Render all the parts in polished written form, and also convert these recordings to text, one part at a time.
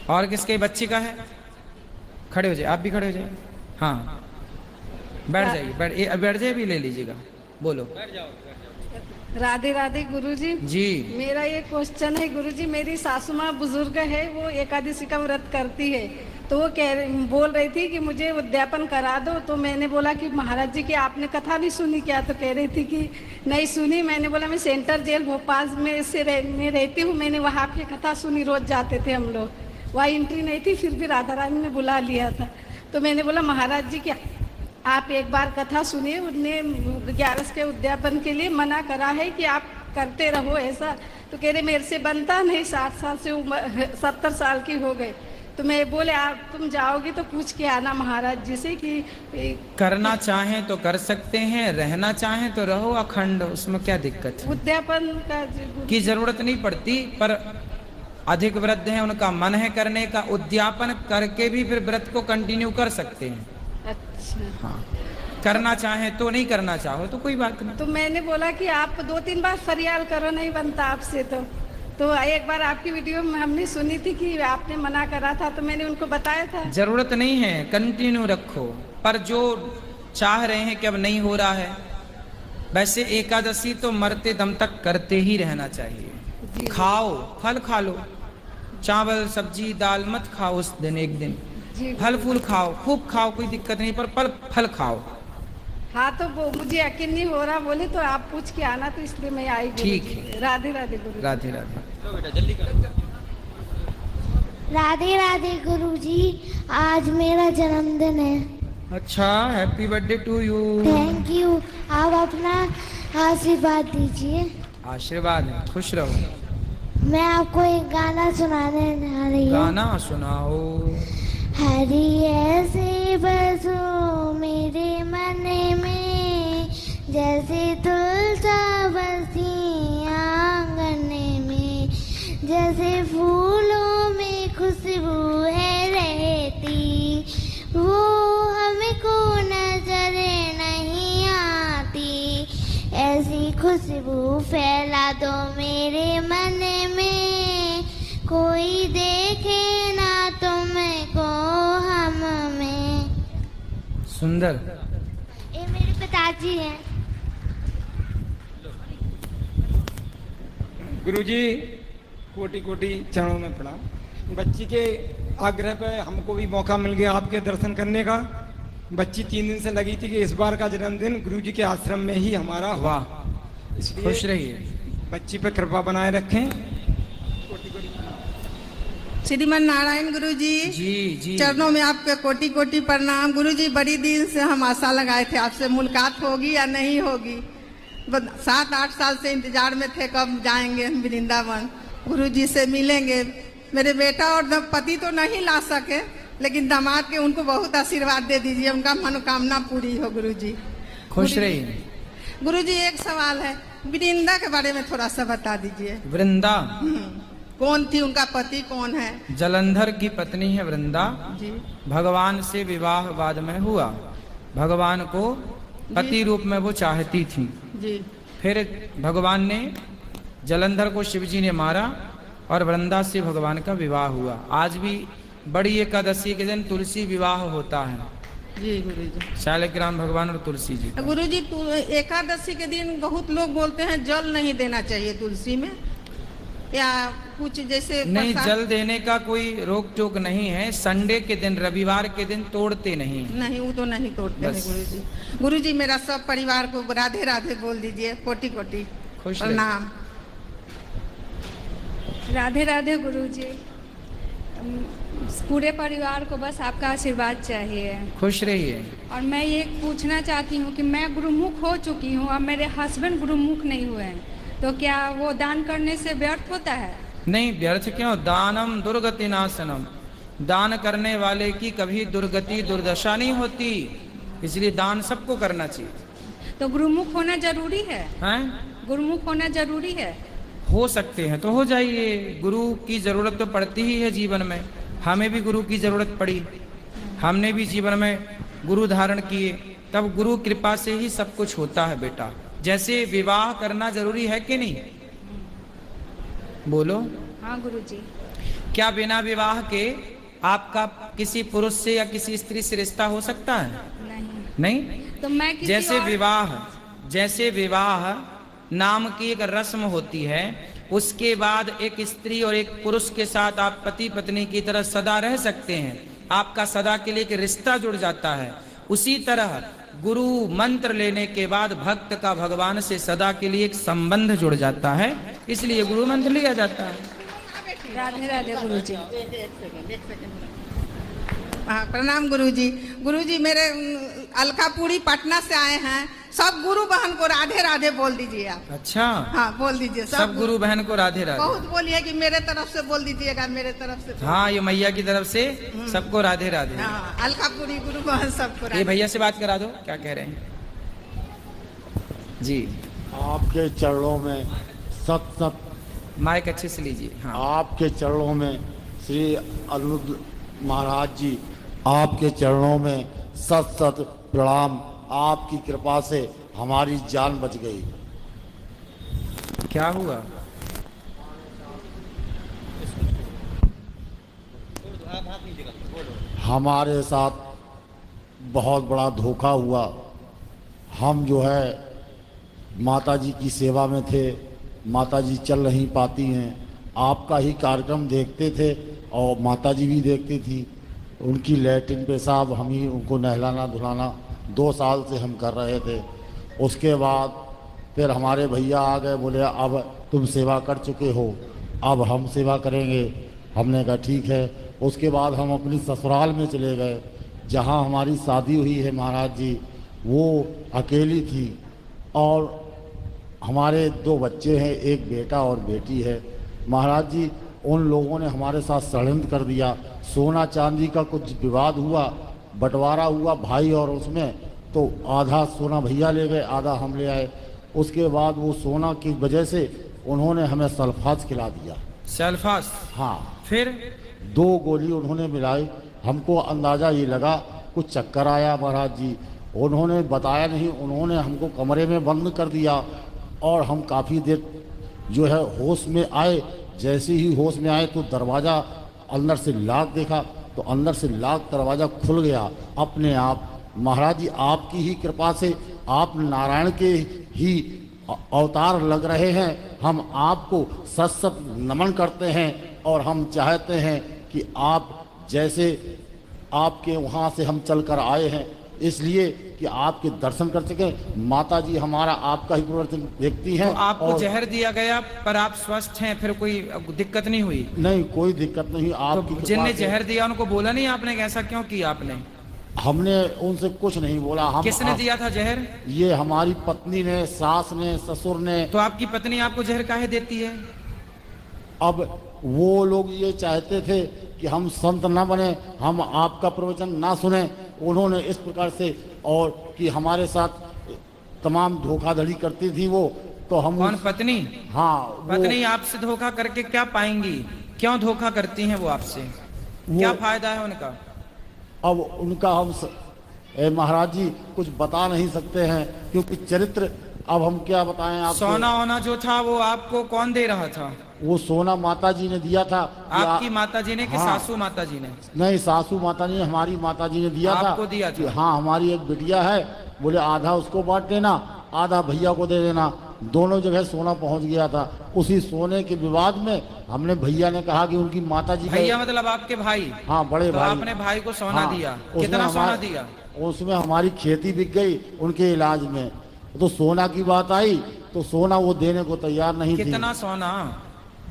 और किसके बच्चे का है? खड़े हो जाए, आप भी खड़े हो जाए। हाँ बैठ जाइए, बैठ जाइए, भी ले लीजिएगा, बोलो। राधे राधे गुरुजी। जी मेरा ये क्वेश्चन है गुरुजी, मेरी सासू माँ बुजुर्ग है, वो एकादशी का व्रत करती है, तो वो बोल रही थी कि मुझे उद्यापन करा दो। तो मैंने बोला कि महाराज जी की आपने कथा नहीं सुनी क्या? तो कह रही थी कि नहीं सुनी। मैंने बोला मैं सेंटर जेल भोपाल में रहती हूँ, मैंने वहाँ की कथा सुनी, रोज जाते थे हम लोग, वहाँ एंट्री नहीं थी, फिर भी राधा रानी ने बुला लिया था। तो मैंने बोला महाराज जी क्या आप एक बार कथा सुनिए, उनने 11 के उद्यापन के लिए मना करा है कि आप करते रहो ऐसा। तो कह रहे मेरे से बनता नहीं, 60 साल से उम्र, 70 साल की हो गए। तो मैं बोले आप तुम जाओगी तो पूछ के आना महाराज जी से कि करना चाहें तो कर सकते हैं, रहना चाहें तो रहो अखंड, उसमें क्या दिक्कत है? उद्यापन की जरूरत नहीं पड़ती, पर अधिक वृद्ध हैं, उनका मन है करने का, उद्यापन करके भी फिर व्रत को कंटिन्यू कर सकते हैं। अच्छा हाँ, करना चाहें तो, नहीं करना चाहो तो कोई बात नहीं। तो मैंने बोला कि आप 2-3 बार फरियाल करो, नहीं बनता आपसे। तो एक बार आपकी वीडियो में हमने सुनी थी कि आपने मना करा था, तो मैंने उनको बताया था। जरूरत नहीं है, कंटिन्यू रखो, पर जो चाह रहे हैं कि अब नहीं हो रहा है, वैसे एकादशी तो मरते दम तक करते ही रहना चाहिए। खाओ, फल खा लो, चावल सब्जी दाल मत खाओ उस दिन, एक दिन फल फूल खाओ, खूब खाओ, कोई दिक्कत नहीं, पर फल खाओ। हाँ तो वो मुझे यकीन नहीं हो रहा, बोले तो आप पूछ के आना, तो इसलिए मैं आई। ठीक है, राधे राधे गुरु। राधे राधे। जल्दी राधे राधे गुरुजी, आज मेरा जन्मदिन है। अच्छा, happy birthday to you. Thank you. आप अपना आशीर्वाद दीजिए। आशीर्वाद है, खुश रहो। मैं आपको एक गाना सुनाने जा रही हूँ। गाना सुनाओ। हरी ऐसे बसो मेरे मन में, जैसे तुलसा बसी आंगन में, जैसे फूलों में खुशबू है रहती, वो हमको नजर नहीं आती। ऐसी खुशबू फैला दो मेरे मन में, कोई देखे ना तुमको हम में। सुंदर। ये मेरे पिताजी हैं। गुरुजी कोटि कोटि चरणों में प्रणाम। बच्ची के आग्रह पे हमको भी मौका मिल गया आपके दर्शन करने का। बच्ची 3 दिन से लगी थी कि इस बार का जन्मदिन गुरुजी के आश्रम में ही हमारा हो। वाह, इसलिए खुश रहिए। बच्ची पे कृपा बनाए रखें। श्रीमन नारायण गुरुजी, जी जी, चरणों में आपके कोटि कोटि प्रणाम। गुरुजी, बड़ी दिन से हम आशा लगाए थे आपसे मुलाकात होगी या नहीं होगी, 7-8 साल से इंतजार में थे कब जाएंगे हम वृंदावन, गुरुजी से मिलेंगे। मेरे बेटा और पति तो नहीं ला सके, लेकिन दामाद के उनको बहुत आशीर्वाद दे दीजिए, उनका मनोकामना पूरी हो गुरुजी। खुश रहिए। गुरुजी, एक सवाल है, वृंदा के बारे में थोड़ा सा बता दीजिए। वृंदा कौन थी, उनका पति कौन है? जलंधर की पत्नी है वृंदा जी। भगवान से विवाह बाद में हुआ, भगवान को पति रूप में वो चाहती थी जी। फिर भगवान ने जलंधर को शिवजी ने मारा और वृंदा से भगवान का विवाह हुआ। आज भी बड़ी एकादशी के दिन तुलसी विवाह होता है। जी गुरुजी। शालिग्राम भगवान और तुलसी जी। गुरुजी, एकादशी के दिन बहुत लोग बोलते हैं जल नहीं देना चाहिए तुलसी में, या कुछ जैसे नहीं, जल देने का कोई रोक टोक नहीं है। संडे के दिन, रविवार के दिन तोड़ते नहीं। नहीं, वो तो नहीं तोड़ते हैं गुरुजी। गुरुजी, मेरा सब परिवार को राधे राधे बोल दीजिए, कोटि कोटि खुश प्रणाम। राधे राधे गुरुजी, पूरे परिवार को बस आपका आशीर्वाद चाहिए। खुश रहिए। और मैं ये पूछना चाहती हूँ कि मैं गुरुमुख हो चुकी हूँ और मेरे हस्बैंड गुरुमुख नहीं हुए हैं, तो क्या वो दान करने से व्यर्थ होता है? नहीं, व्यर्थ क्यों? दानम दुर्गति नाशनम, दान करने वाले की कभी दुर्गति दुर्दशा नहीं होती, इसलिए दान सबको करना चाहिए। तो गुरुमुख होना जरूरी है? हैं? गुरुमुख होना जरूरी है? हो सकते हैं तो हो जाइए। गुरु की जरूरत तो पड़ती ही है जीवन में। हमें भी गुरु की जरूरत पड़ी, हमने भी जीवन में गुरु धारण किए, तब गुरु कृपा से ही सब कुछ होता है बेटा। जैसे विवाह करना जरूरी है कि नहीं, बोलो। हाँ गुरुजी। क्या बिना विवाह के आपका किसी पुरुष से या किसी स्त्री से रिश्ता हो सकता है? नहीं। तो मैं किसी जैसे विवाह नाम की एक रस्म होती है, उसके बाद एक स्त्री और एक पुरुष के साथ आप पति पत्नी की तरह सदा रह सकते हैं, आपका सदा के लिए एक रिश्ता जुड़ जाता है। उसी तरह गुरु मंत्र लेने के बाद भक्त का भगवान से सदा के लिए एक संबंध जुड़ जाता है, इसलिए गुरु मंत्र लिया जाता है। राधे राधे गुरुजी। हाँ, प्रणाम गुरुजी। गुरुजी मेरे अलकापुरी पटना से आए हैं, सब गुरु बहन को राधे राधे बोल दीजिए आप। अच्छा, हाँ बोल दीजिए सब गुरु बहन को राधे राधे। बहुत बोलिए कि मेरे तरफ से बोल दीजिएगा, मेरे तरफ से। हाँ, ये मैया की तरफ से सबको राधे राधे। हाँ, अलकापुरी गुरु बहन सबको राधे। ये भैया से बात करा दो, क्या कह रहे हैं जी? आपके चरणों में सत सत, माइक अच्छे से लीजिए। हाँ, आपके चरणों में श्री अनिरुद्ध महाराज जी, आपके चरणों में सत सत प्रणाम। आपकी कृपा से हमारी जान बच गई। क्या हुआ? हमारे साथ बहुत बड़ा धोखा हुआ। हम जो है माता जी की सेवा में थे, माता जी चल नहीं पाती हैं, आपका ही कार्यक्रम देखते थे और माता जी भी देखती थी। उनकी लैट्रिन पेशाब हम ही उनको नहलाना धुलाना 2 साल से हम कर रहे थे। उसके बाद फिर हमारे भैया आ गए, बोले अब तुम सेवा कर चुके हो, अब हम सेवा करेंगे। हमने कहा ठीक है। उसके बाद हम अपनी ससुराल में चले गए, जहाँ हमारी शादी हुई है महाराज जी, वो अकेली थी और हमारे 2 बच्चे हैं, एक बेटा और बेटी है। महाराज जी उन लोगों ने हमारे साथ षड्यंत्र कर दिया। सोना चांदी का कुछ विवाद हुआ, बंटवारा हुआ भाई और उसमें, तो आधा सोना भैया ले गए, आधा हम ले आए। उसके बाद वो सोना की वजह से उन्होंने हमें सल्फास खिला दिया। सल्फास? हाँ। फिर 2 गोली उन्होंने मिलाई। हमको अंदाज़ा ये लगा कुछ चक्कर आया महाराज जी। उन्होंने बताया नहीं, उन्होंने हमको कमरे में बंद कर दिया और हम काफ़ी देर जो है होश में आए। जैसे ही होश में आए तो दरवाज़ा अंदर से लॉक देखा, तो अंदर से लॉक दरवाज़ा खुल गया अपने आप। महाराज जी आपकी ही कृपा से, आप नारायण के ही अवतार लग रहे हैं। हम आपको सत सत नमन करते हैं और हम चाहते हैं कि आप जैसे आपके वहाँ से हम चल कर आए हैं, इसलिए कि आपके दर्शन कर सके। माता जी हमारा आपका ही प्रवर्तन देखती हैं। तो आपको जहर दिया गया पर आप स्वस्थ हैं, फिर कोई दिक्कत नहीं हुई? नहीं, कोई दिक्कत नहीं। आपकी तो जिनने जहर दिया उनको बोला नहीं आपने, ऐसा क्यों किया आपने? हमने उनसे कुछ नहीं बोला। हम किसने दिया था जहर? ये हमारी पत्नी ने, सास ने, ससुर ने। तो आपकी पत्नी आपको जहर काहे देती है? अब वो लोग ये चाहते थे कि हम संत ना बने, हम आपका प्रवचन ना सुने। उन्होंने इस प्रकार से, और कि हमारे साथ तमाम धोखाधड़ी करती थी वो, तो हम कौन? पत्नी? हाँ। पत्नी आपसे धोखा करके क्या पाएंगी? क्यों धोखा करती हैं वो आपसे? क्या फायदा है उनका? अब उनका हम महाराज जी कुछ बता नहीं सकते हैं, क्योंकि चरित्र अब हम क्या बताएं आपको। सोना होना जो था वो आपको कौन दे रहा था? वो सोना माता जी ने दिया था। आपकी माता जी ने कि हाँ। सासू माता जी ने? नहीं, सासू माता जी ने, हमारी माता जी ने दिया था। आपको दिया था? हाँ, हमारी एक बिटिया है, बोले आधा उसको बांट देना, आधा भैया को दे देना। दोनों जगह सोना पहुंच गया था। उसी सोने के विवाद में हमने, भैया ने कहा कि उनकी माता जी, भैया मतलब आपके भाई? हाँ, बड़े तो भाई। आपने भाई को सोना हाँ, दिया? कितना सोना दिया? उसमें हमारी खेती बिक गई उनके इलाज में। तो सोना की बात आई तो सोना वो देने को तैयार नहीं थी। कितना सोना?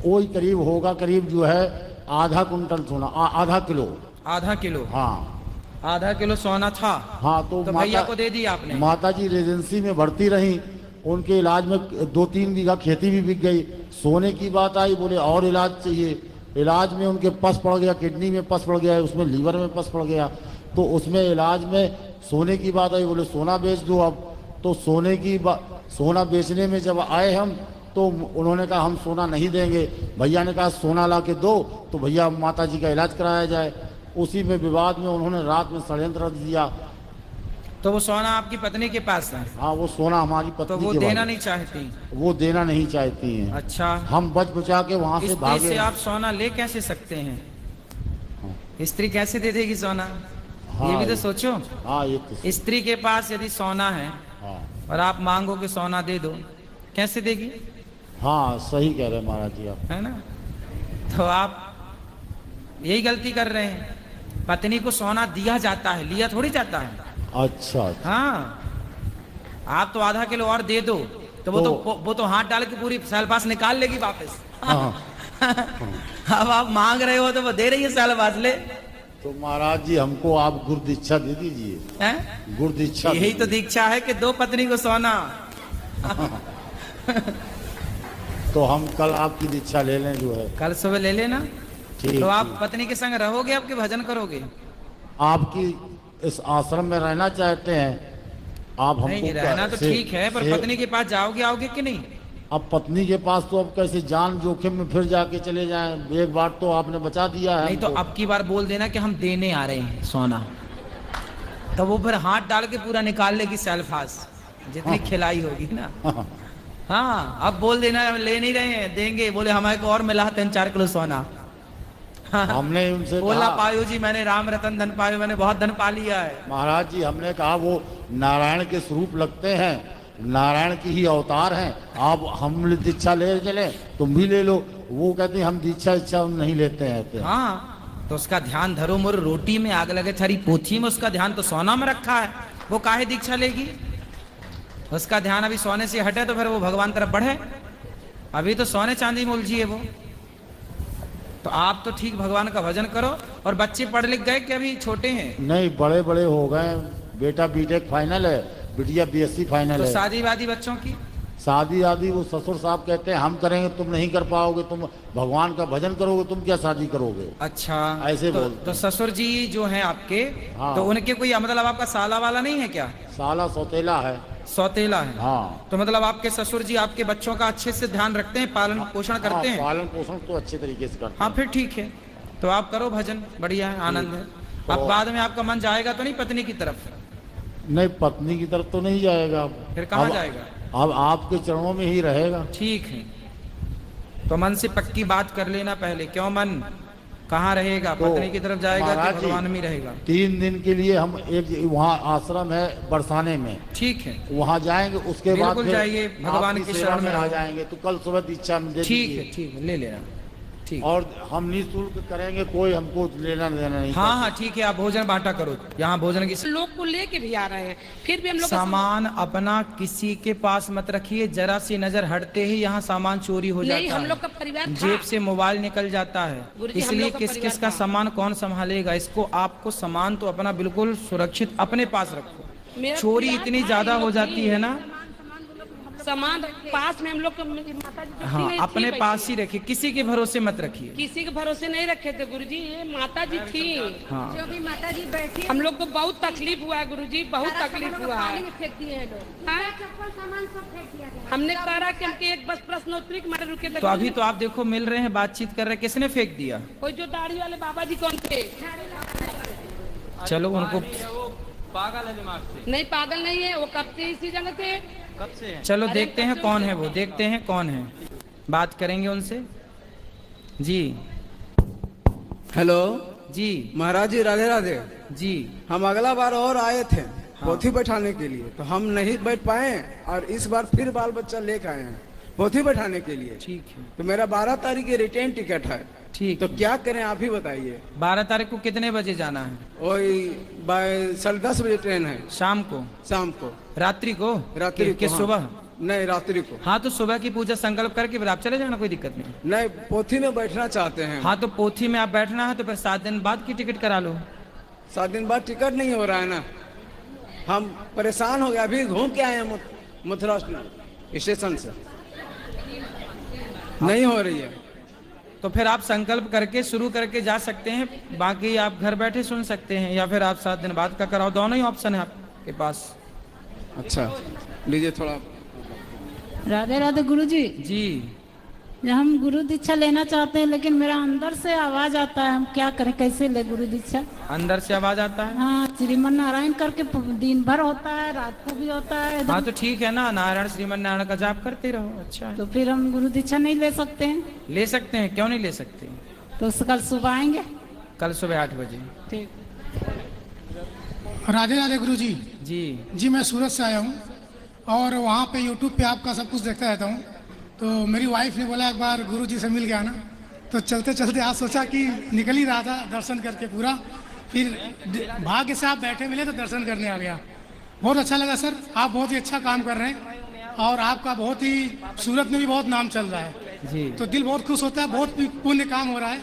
वही करीब होगा, करीब जो है आधा कुंटल सोना, आधा किलो। आधा किलो? हाँ, आधा किलो सोना था। हाँ। तो भैया को दे दिया आपने? माता जी रेजेंसी में भर्ती रही, उनके इलाज में 2-3 बीघा खेती भी बिक गई। सोने की बात आई, बोले और इलाज चाहिए। इलाज में उनके पस पड़ गया, किडनी में पस पड़ गया, उसमें लीवर में पस पड़ गया। तो उसमें इलाज में सोने की बात आई, बोले सोना बेच दो अब। तो सोना बेचने में जब आए हम, तो उन्होंने कहा हम सोना नहीं देंगे। भैया ने कहा सोना ला के दो तो भैया माता जी का इलाज कराया जाए। उसी में विवाद में उन्होंने रात में षड्यंत्र रच दिया। तो वो सोना आपकी पत्नी के पास है, हाँ, वो सोना हमारी तो पत्नी वो के देना वाले। नहीं चाहती। वो देना नहीं चाहती हैं। अच्छा, हम बच बचा के वहाँ से स्त्री भागे। से आप सोना ले कैसे सकते हैं? स्त्री कैसे दे देगी सोना? हाँ, ये भी तो सोचो। हाँ, ये तो स्त्री के पास यदि सोना है हाँ, और आप मांगो कि सोना दे दो, कैसे देगी? हाँ, सही कह रहे हैं महाराज जी आप। है ना? तो आप यही गलती कर रहे हैं। पत्नी को सोना दिया जाता है, लिया थोड़ी जाता है। अच्छा, अच्छा। हाँ, आप तो आधा किलो और दे दो तो वो तो हाथ डाल के पूरी सालपास निकाल लेगी वापस। हाँ। अब आप मांग रहे हो तो वो दे रही है सालपास ले। तो महाराज जी हमको आप गुरु दीक्षा दे दीजिए। हैं? गुरु दीक्षा यही तो दीक्षा है कि दो पत्नी को सोना। तो हम कल आपकी दीक्षा ले लें जो है। कल सुबह ले लेना। ठीक, तो आप ठीक। पत्नी के संग रहोगे, आपके भजन करोगे? आपकी इस आश्रम में रहना चाहते हैं आप? हमको नहीं, रहना तो ठीक है, पर पत्नी के पास जाओगे, आओगे कि नहीं? अब पत्नी के पास तो अब कैसे जान जोखिम में फिर जाके चले जाएं? एक बार तो आपने बचा दिया है नहीं तो हमको। अब की बार बोल देना कि हम देने आ रहे हैं सोना, तो वो फिर हाथ डाल के पूरा निकाल लेगी सेल्फास, जितनी खिलाई होगी ना। हाँ, अब बोल देना ले नहीं रहे हैं, देंगे। बोले हमारे को और मिला 3-4 किलो सोना। हमने उनसे बोला कहा, पायो जी मैंने राम रतन धन पायो, मैंने बहुत धन पा लिया है। महाराज जी हमने कहा वो नारायण के स्वरूप लगते हैं, नारायण की ही अवतार हैं। आप हम दीक्षा ले चले, तुम भी ले लो। वो कहते हैं हम दीक्षा इच्छा हम नहीं लेते हैं। हाँ, तो उसका ध्यान धरो मोर रोटी में आग लगे थारी पोथी में, उसका ध्यान तो सोना में रखा है। वो काहे दीक्षा लेगी? उसका ध्यान अभी सोने से हटे तो फिर वो भगवान तरफ बढ़े। अभी तो सोने चांदी में उलझी है वो। तो आप तो ठीक भगवान का भजन करो। और बच्चे पढ़ लिख गए कि अभी छोटे हैं? नहीं, बड़े बड़े हो गए। बेटा बीटेक फाइनल है, बिटिया बीएससी फाइनल तो है। शादी वादी बच्चों की? शादी आदि वो ससुर साहब कहते हैं हम करेंगे, तुम नहीं कर पाओगे, तुम भगवान का भजन करोगे, तुम क्या शादी करोगे? अच्छा, ऐसे तो, बोलते तो ससुर जी जो हैं आपके, हाँ। तो उनके कोई मतलब आपका साला वाला नहीं है क्या? साला सौतेला है। सौतेला है। हाँ, तो मतलब आपके ससुर जी आपके बच्चों का अच्छे से ध्यान रखते हैं, पालन पोषण करते हाँ, हैं? पालन पोषण तो अच्छे तरीके से करते हाँ, हैं। फिर ठीक है। तो आप करो भजन, बढ़िया है, आनंद है। अब तो- बाद में आपका मन जाएगा तो नहीं पत्नी की तरफ? नहीं, पत्नी की तरफ तो नहीं जाएगा। फिर कहाँ अब- जाएगा? अब आपके चरणों में ही रहेगा। ठीक है, तो मन से पक्की बात कर लेना पहले। क्यों मन कहाँ रहेगा? तो पत्नी की तरफ जाएगा महाराज कि जी, भगवान में रहेगा? 3 दिन के लिए हम एक वहाँ आश्रम है बरसाने में, ठीक है, वहाँ जाएंगे। उसके बाद बिल्कुल फिर जाइए, भगवान आपकी की सेवा शरण में में आ रहो। जाएंगे। तो कल सुबह दीक्षा में दे ठीक दीजिए। है, ठीक है, ले लेना। ठीक, और हम निःशुल्क करेंगे, कोई हमको लेना देना नहीं। हाँ हाँ ठीक है, आप भोजन बांटा करो। यहाँ भोजन की लोग को लेके भी आ रहे हैं, फिर भी हम लोग सामान अपना किसी के पास मत रखिए। जरा सी नजर हटते ही यहाँ सामान चोरी हो नहीं, जाता हम है। लोग का परिवार था। जेब से मोबाइल निकल जाता है। गुरुजी, हम इसलिए लोग का किस परिवार किस का था। सामान कौन संभालेगा? इसको आपको सामान तो अपना बिल्कुल सुरक्षित अपने पास रखो। मेरा चोरी परिवार इतनी था, ज्यादा इन हो लोग जाती की है ना। सामान पास में हम लोग को माता जी हाँ, थी, अपने बैठी। पास ही रखिए, किसी के भरोसे मत रखिए। किसी के भरोसे नहीं रखे थे गुरुजी, ये माता जी थी। हाँ, जो भी माता जी बैठी हम लोग को बहुत तकलीफ हुआ है गुरुजी, बहुत तकलीफ हुआ है। फेंक दिए हैं लोग। हाँ? सामान सब फेंक दिया गया। हमने कहा कि हमके एक बस प्रश्नोत्तरी के मारे रुके थे। तो अभी तो आप देखो मिल रहे हैं, बातचीत कर रहे हैं, किसने फेंक दिया? कोई जो दाढ़ी वाले बाबा जी कौन थे? चलो उनको, नहीं, पागल नहीं है वो, कब से इसी जगह थे। चलो देखते हैं कौन है वो, देखते हैं कौन है, बात करेंगे उनसे। जी हेलो जी महाराज जी, राधे राधे। जी, हम अगला बार और आए थे पोथी बैठाने के लिए, तो हम नहीं बैठ पाए और इस बार फिर बाल बच्चा लेकर आए हैं पोथी बैठाने के लिए। ठीक है, तो मेरा 12 तारीख की रिटर्न टिकट है, ठीक। तो क्या करें आप ही बताइए। 12 तारीख को कितने बजे जाना है? वही 10:30 बजे ट्रेन है, शाम को? शाम को, रात्रि को? रात्रि कि को, हाँ। सुबह? नहीं, रात्रि को। हाँ, तो सुबह की पूजा संकल्प करके फिर आप चले जाना, कोई दिक्कत नहीं। नहीं, पोथी में बैठना चाहते हैं। हाँ, तो पोथी में आप बैठना है तो फिर 7 दिन बाद की टिकट करा लो। 7 दिन बाद टिकट नहीं हो रहा है ना, हम परेशान हो गए। अभी घूम के आए हैं मथुरा स्टेशन से, नहीं हो रही है। तो फिर आप संकल्प करके शुरू करके जा सकते हैं, बाकी आप घर बैठे सुन सकते हैं, या फिर आप 7 दिन बाद का कराओ। दोनों ही ऑप्शन है आपके पास। अच्छा, लीजिए थोड़ा। राधे राधे गुरुजी। जी, हम गुरु दीक्षा लेना चाहते हैं, लेकिन मेरा अंदर से आवाज आता है, हम क्या करें, कैसे ले गुरु दीक्षा? अंदर से आवाज आता है? हाँ, श्रीमन नारायण करके दिन भर होता है, रात को भी होता है। हाँ तो ठीक है ना, नारायण श्रीमन नारायण का जाप करते रहो। अच्छा है। तो फिर हम गुरु दीक्षा नहीं ले सकते हैं? ले सकते हैं, क्यों नहीं ले सकते? तो कल सुबह आएंगे? कल सुबह 8 बजे। ठीक। राधे राधे गुरु जी। जी मैं सूरत से आया हूँ और वहाँ पे यूट्यूब पे आपका सब कुछ देखता रहता हूँ। तो मेरी वाइफ ने बोला एक बार गुरु जी से मिल गया ना, तो चलते चलते आज सोचा कि निकल ही रहा था दर्शन करके पूरा, फिर भाग्य से आप बैठे मिले तो दर्शन करने आ गया। बहुत अच्छा लगा सर, आप बहुत ही अच्छा काम कर रहे हैं और आपका बहुत ही सूरत में भी बहुत नाम चल रहा है। जी। तो दिल बहुत खुश होता है, बहुत पुण्य काम हो रहा है।